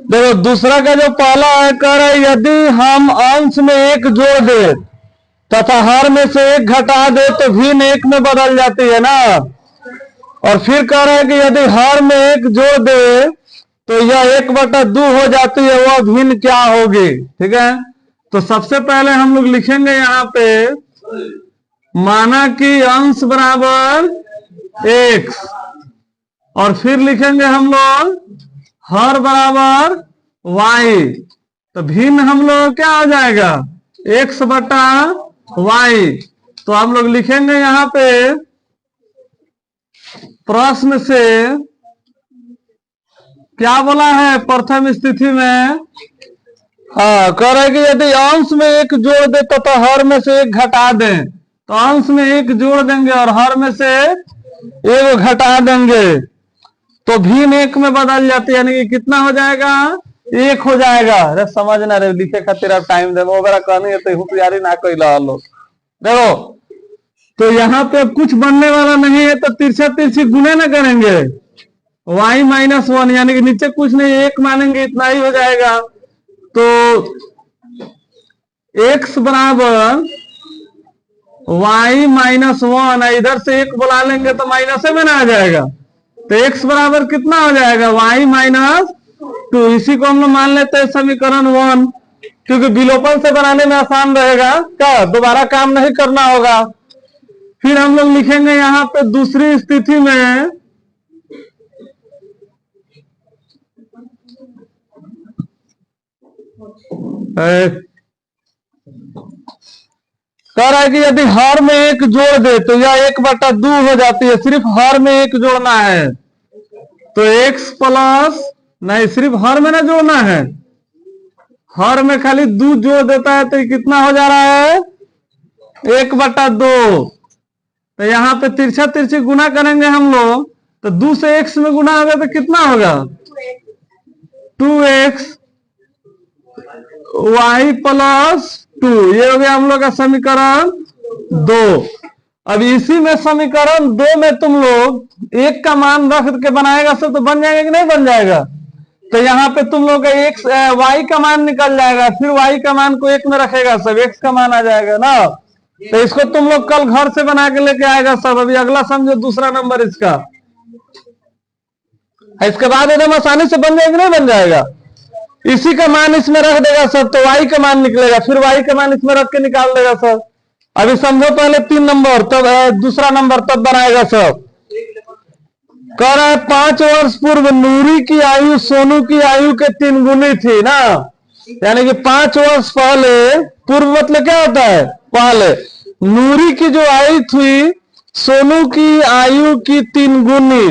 देखो दूसरा का जो पहला है कह रहे यदि हम अंश में एक जोड़ दे तथा हर में से एक घटा दे तो भिन्न एक में बदल जाती है ना। और फिर कह रहे हैं कि यदि हर में एक जोड़ दे तो यह 1/2 हो जाती है, वह भिन्न क्या होगी। ठीक है, तो सबसे पहले हम लोग लिखेंगे यहाँ पे माना कि अंश बराबर x और फिर लिखेंगे हम लोग हर बराबर y। तो भिन्न हम लोग क्या हो जाएगा x/y। तो हम लोग लिखेंगे यहाँ पे प्रश्न से क्या बोला है प्रथम स्थिति में, हाँ कह रहे कि यदि अंश में एक जोड़ दे तो हर में से एक घटा दें। तो अंश में एक जोड़ देंगे और हर में से एक घटा देंगे तो भिन्न एक में बदल जाती है, यानी कि कितना हो जाएगा 1 हो जाएगा। अरे समझना रे, लिखे खातिर आप टाइम दे वगैरह कहनी है तो होशियारी ना कोई लोग। देखो तो यहाँ पे कुछ बनने वाला नहीं है तो तिरछा तिरछी गुना ना करेंगे y-1 यानी कि नीचे कुछ नहीं 1 मानेंगे इतना ही हो जाएगा। तो x बराबर y-1 इधर से 1 बुला लेंगे तो माइनस में ना आ जाएगा। तो x बराबर कितना हो जाएगा y-2। इसी को हम लोग मान लेते हैं समीकरण 1, क्योंकि विलोपन से बनाने में आसान रहेगा, क्या दोबारा काम नहीं करना होगा। फिर हम लोग लिखेंगे यहाँ पे दूसरी स्थिति में कह रहा है कि यदि हर में एक जोड़ दे तो यह 1/2 हो जाती है, सिर्फ हर में एक जोड़ना है। तो x प्लस नहीं, सिर्फ हर में ना जोड़ना है, हर में खाली 2 जोड़ देता है तो ये कितना हो जा रहा है 1/2। तो यहाँ पे तिरछा तिरछी गुना करेंगे हम लोग तो 2 से x में गुना होगा तो कितना होगा 2x y+2। ये हो गया हम लोग का समीकरण 2। अब इसी में समीकरण 2 में तुम लोग एक का मान रख के बनाएगा सब तो बन जाएगा कि नहीं बन जाएगा। तो यहाँ पे तुम लोग का x y का मान निकल जाएगा, फिर y का मान को 1 में रखेगा सब x का मान आ जाएगा ना। तो इसको तुम लोग कल घर से बना के लेके आएगा सब। अभी अगला समझो दूसरा नंबर इसका, इसके बाद एकदम आसानी से बन जाएगा नहीं बन जाएगा। इसी का मान इसमें रख देगा सब तो y का मान निकलेगा, फिर y का मान इसमें रख के निकाल देगा सब। अभी समझो पहले 3 नंबर तब दूसरा नंबर तब बनाएगा सब। कह रहा है 5 वर्ष पूर्व नूरी की आयु सोनू की आयु के 3 गुनी थी ना। यानी कि 5 वर्ष पहले, पूर्व मतलब क्या होता है पहले, नूरी की जो आयु थी सोनू की आयु की 3 गुनी।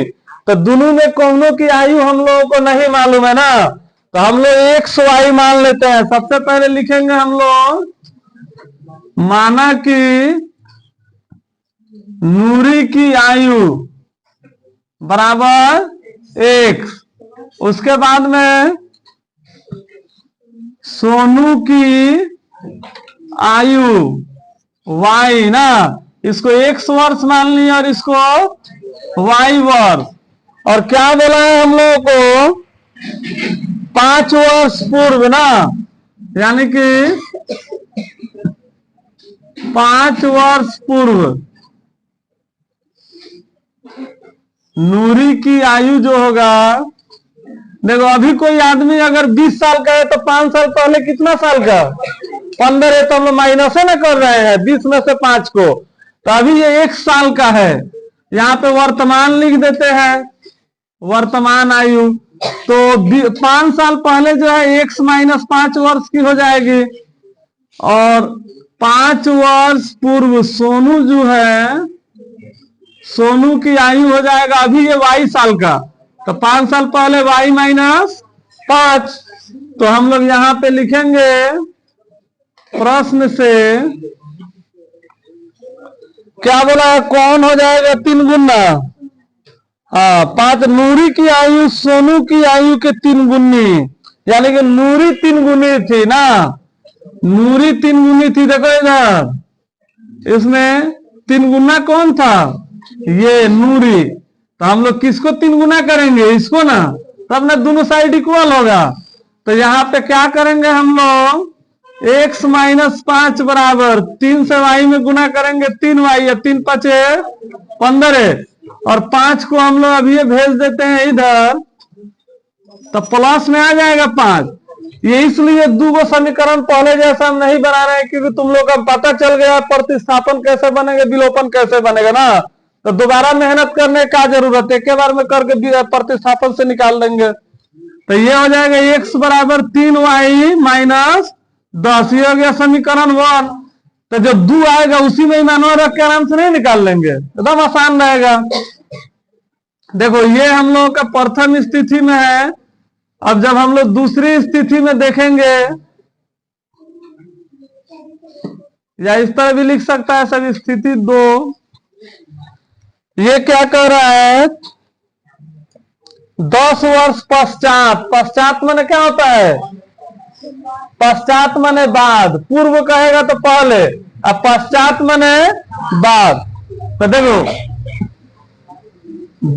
तो दोनों में कौनों की आयु हम लोगों को नहीं मालूम है ना, तो हम लोग xy मान लेते हैं। सबसे पहले लिखेंगे हम लोग माना कि नूरी की आयु बराबर x, उसके बाद में सोनू की आयु y ना, इसको x वर्ष मान लिया और इसको y वर्ष। और क्या बोला है हम लोगों को 5 वर्ष पूर्व ना, यानी कि 5 वर्ष पूर्व नूरी की आयु जो होगा, देखो अभी कोई आदमी अगर 20 साल का है तो 5 साल पहले कितना साल का 15 है, तो हम लोग माइनस ना कर रहे हैं 20 में से 5 को। तो अभी ये 1 साल का है, यहाँ पे वर्तमान लिख देते हैं वर्तमान आयु। तो 5 साल पहले जो है x - 5 वर्ष की हो जाएगी। और 5 वर्ष पूर्व सोनू जो है, सोनू की आयु हो जाएगा अभी ये y साल का, तो 5 साल पहले y - 5। तो हम लोग यहाँ पे लिखेंगे प्रश्न से क्या बोला है, कौन हो जाएगा 3 गुना। हाँ 5, नूरी की आयु सोनू की आयु के 3 गुनी, यानी कि नूरी 3 गुनी थी ना, नूरी 3 गुनी थी। देखो इधर इसमें 3 गुना कौन था, ये नूरी। तो हम लोग किसको 3 गुना करेंगे, इसको ना, तब ना दोनों साइड इक्वल होगा। तो यहाँ पे क्या करेंगे हम लोग, x माइनस 5 बराबर 3 से y में गुना करेंगे 3y, या 3 पचे 15, और 5 को हम लोग अभी भेज देते हैं इधर, तो प्लस में आ जाएगा 5। ये इसलिए दो समीकरण पहले जैसा हम नहीं बना रहे हैं, क्योंकि तुम लोग का पता चल गया प्रतिस्थापन कैसे बनेगा, विलोपन कैसे बनेगा ना, तो दोबारा मेहनत करने का जरूरत है, एक बार में करके प्रतिस्थापन से निकाल देंगे। तो ये हो जाएगा x बराबर 3y माइनस 10, ये हो गया समीकरण 1। तो जब 2 आएगा उसी में मानवा रख के आराम से नहीं निकाल लेंगे, एकदम आसान रहेगा। देखो ये हम लोगों का प्रथम स्थिति में है। अब जब हम लोग दूसरी स्थिति में देखेंगे, या इस तरह भी लिख सकता है सब, स्थिति 2, ये क्या कह रहा है, 10 वर्ष पश्चात, पश्चात माने क्या होता है, पश्चात माने बाद, पूर्व कहेगा तो पहले, अब पश्चात माने बाद। तो देखो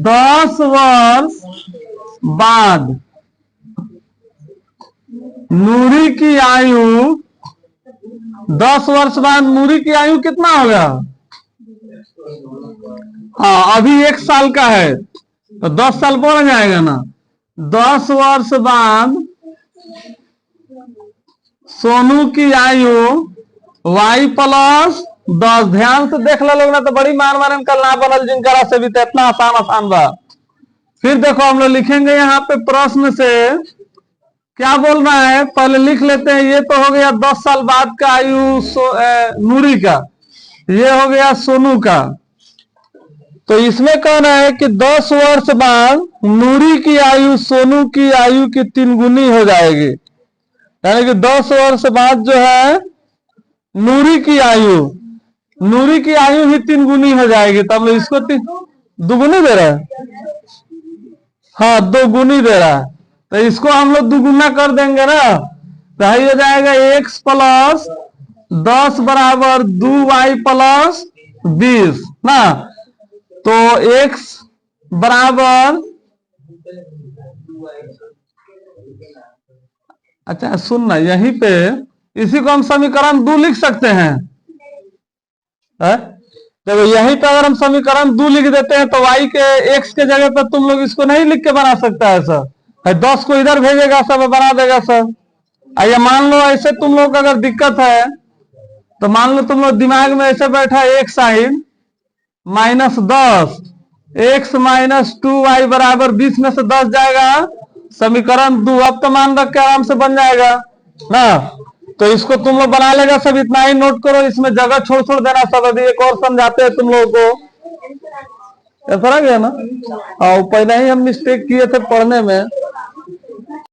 10 वर्ष बाद नूरी की आयु, 10 वर्ष बाद नूरी की आयु कितना होगा, हाँ अभी 1 साल का है तो 10 साल बढ़ जाएगा ना। 10 वर्ष बाद सोनू की आयु y प्लस 10, ध्यान से देख लो लोग ना, तो बड़ी मार मारन कल ना बनल जिनकरा से भी, तो इतना आसान आसान बा। फिर देखो हम लोग लिखेंगे यहाँ पे प्रश्न से क्या बोल रहा है, पहले लिख लेते हैं। ये तो हो गया 10 साल बाद का आयु नूरी का, ये हो गया सोनू का। तो इसमें कहना है कि 10 वर्ष बाद नूरी की आयु सोनू की आयु की 3 गुनी हो जाएगी, यानी कि 10 वर्ष बाद जो है नूरी की आयु भी 3 गुनी हो जाएगी। तब इसको 2 गुनी दे रहा है, हाँ 2 गुनी दे रहा है, तो इसको हम लोग 2 गुना कर देंगे ना, तो यही हो जाएगा x प्लस 10 बराबर 2y प्लस 20 ना। तो x बराबर, अच्छा सुनना, यहीं पे इसी को हम समीकरण 2 लिख सकते हैं, देखो यहीं पे अगर हम समीकरण 2 लिख देते हैं तो y के x के जगह पर तुम लोग इसको नहीं लिख के बना सकता है सर, 10 को इधर भेजेगा सब बना देगा सर। आइए मान लो ऐसे तुम लोग अगर दिक्कत है तो मान लो तुम लोग दिमाग में ऐसे बैठा है एक sign minus 10, x minus 2y बराबर 20 में से 10 जाएगा समीकरण 2। अब तो मान रख के आराम से बन जाएगा ना, तो इसको तुम लोग बना लेगा सब, इतना ही नोट करो, इसमें जगह छोड़ छोड़ देना सब। अभी एक और समझाते हैं तुम लोगों को, ऐसा गया ना, हाँ पहले ही हम मिस्टेक किए थे पढ़ने में।